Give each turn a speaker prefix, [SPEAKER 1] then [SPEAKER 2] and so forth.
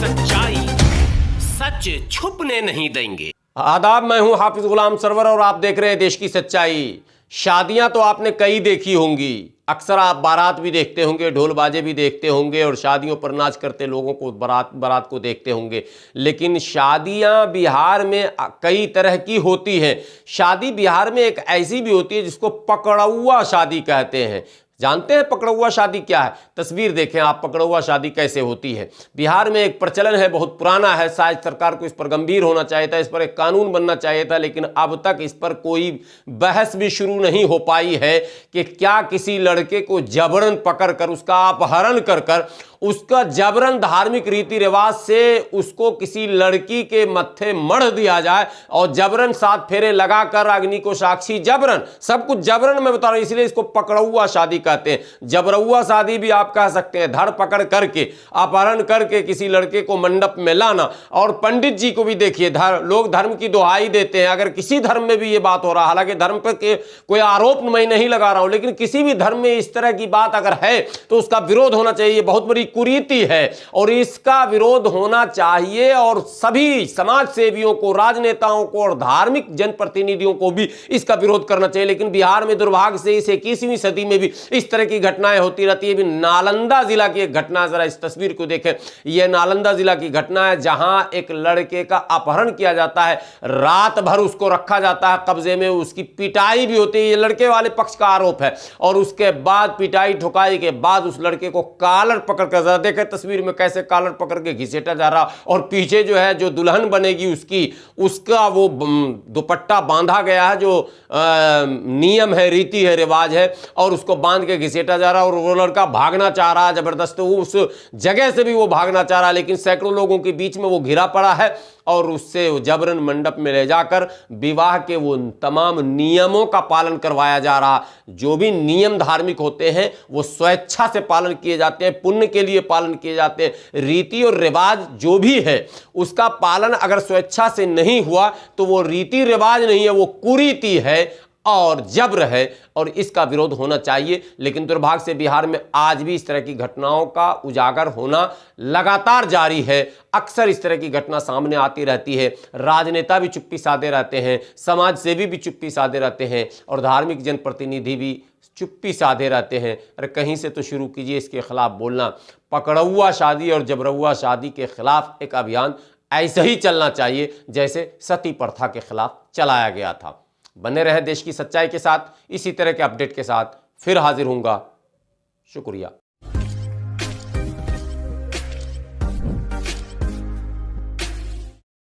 [SPEAKER 1] सच्चाई सच छुपने नहीं देंगे।
[SPEAKER 2] आदाब, मैं हूं हाफिज गुलाम सरवर और आप देख रहे हैं देश की सच्चाई। शादियां तो आपने कई देखी होंगी, अक्सर आप बारात भी देखते होंगे, ढोल बाजे भी देखते होंगे और शादियों पर नाच करते लोगों को बारात को देखते होंगे। लेकिन शादियां बिहार में कई तरह की होती हैं। शादी बिहार में एक ऐसी भी होती है जिसको पकड़ौआ शादी कहते हैं। जानते हैं पकड़ौआ शादी क्या है? तस्वीर देखें आप, पकड़ौआ शादी कैसे होती है। बिहार में एक प्रचलन है, बहुत पुराना है, शायद सरकार को इस पर गंभीर होना चाहिए था, इस पर एक कानून बनना चाहिए था, लेकिन अब तक इस पर कोई बहस भी शुरू नहीं हो पाई है कि क्या किसी लड़के को जबरन पकड़कर उसका अपहरण कर उसका जबरन धार्मिक रीति रिवाज से उसको किसी लड़की के मत्थे मढ़ दिया जाए और जबरन 7 फेरे लगाकर अग्नि को साक्षी, जबरन सब कुछ जबरन मैं बता रहा हूं, इसलिए इसको पकड़ौआ शादी कहते हैं। जबरौआ शादी भी आप कह सकते हैं। धर पकड़ करके अपहरण करके किसी लड़के को मंडप में लाना। और पंडित जी को भी देखिए, लोग धर्म की दुहाई देते हैं। अगर किसी धर्म में भी ये बात हो रहा है, हालांकि धर्म पर कोई आरोप मैं नहीं लगा रहा हूं, लेकिन किसी भी धर्म में इस तरह की बात अगर है तो उसका विरोध होना चाहिए। बहुत बड़ी कुरीति है और इसका विरोध होना चाहिए। और सभी समाज सेवियों को, राजनेताओं को और धार्मिक जनप्रतिनिधियों को भी इसका विरोध करना चाहिए। लेकिन बिहार में दुर्भाग्य से इस 21वीं सदी में भी इस तरह की घटनाएं होती रहती है। भी नालंदा जिला की एक घटना, जरा इस तस्वीर को देखें। यह नालंदा जिला की घटना है जहां एक लड़के का अपहरण किया जाता है, रात भर उसको रखा जाता है कब्जे में, उसकी पिटाई भी होती है। यह लड़के वाले पक्ष का आरोप है। और उसके बाद पिटाई ठुकाई के बाद उस लड़के को कॉलर पकड़कर, जरा देखें तस्वीर में कैसे कॉलर पकड़ के घिसेटा जा रहा, और पीछे जो है जो दुल्हन बनेगी उसका वो दुपट्टा बांधा गया है, जो नियम है, रीति है, रिवाज है, और उसको बांध के घिसेटा जा रहा है। और वो लड़का भागना चाह रहा है जबरदस्त, उस जगह से भी वो भागना चाह रहा है, लेकिन सैकड़ों लोगों के बीच में वो घिरा पड़ा है और उससे जबरन मंडप में ले जाकर विवाह के वो तमाम नियमों का पालन करवाया जा रहा। जो भी नियम धार्मिक होते हैं वो स्वेच्छा से पालन किए जाते हैं, पुण्य के लिए पालन किए जाते हैं। रीति और रिवाज जो भी है उसका पालन अगर स्वेच्छा से नहीं हुआ तो वो रीति रिवाज नहीं है, वो कुरीति है और जब्र है, और इसका विरोध होना चाहिए। लेकिन दुर्भाग्य से बिहार में आज भी इस तरह की घटनाओं का उजागर होना लगातार जारी है। अक्सर इस तरह की घटना सामने आती रहती है। राजनेता भी चुप्पी साधे रहते हैं, समाज सेवी भी चुप्पी साधे रहते हैं और धार्मिक जनप्रतिनिधि भी चुप्पी साधे रहते हैं। अरे कहीं से तो शुरू कीजिए इसके खिलाफ बोलना। पकड़ौआ शादी और जबरौआ शादी के खिलाफ एक अभियान ऐसे ही चलना चाहिए जैसे सती प्रथा के खिलाफ चलाया गया था। बने रहे देश की सच्चाई के साथ। इसी तरह के अपडेट के साथ फिर हाजिर होऊंगा। शुक्रिया।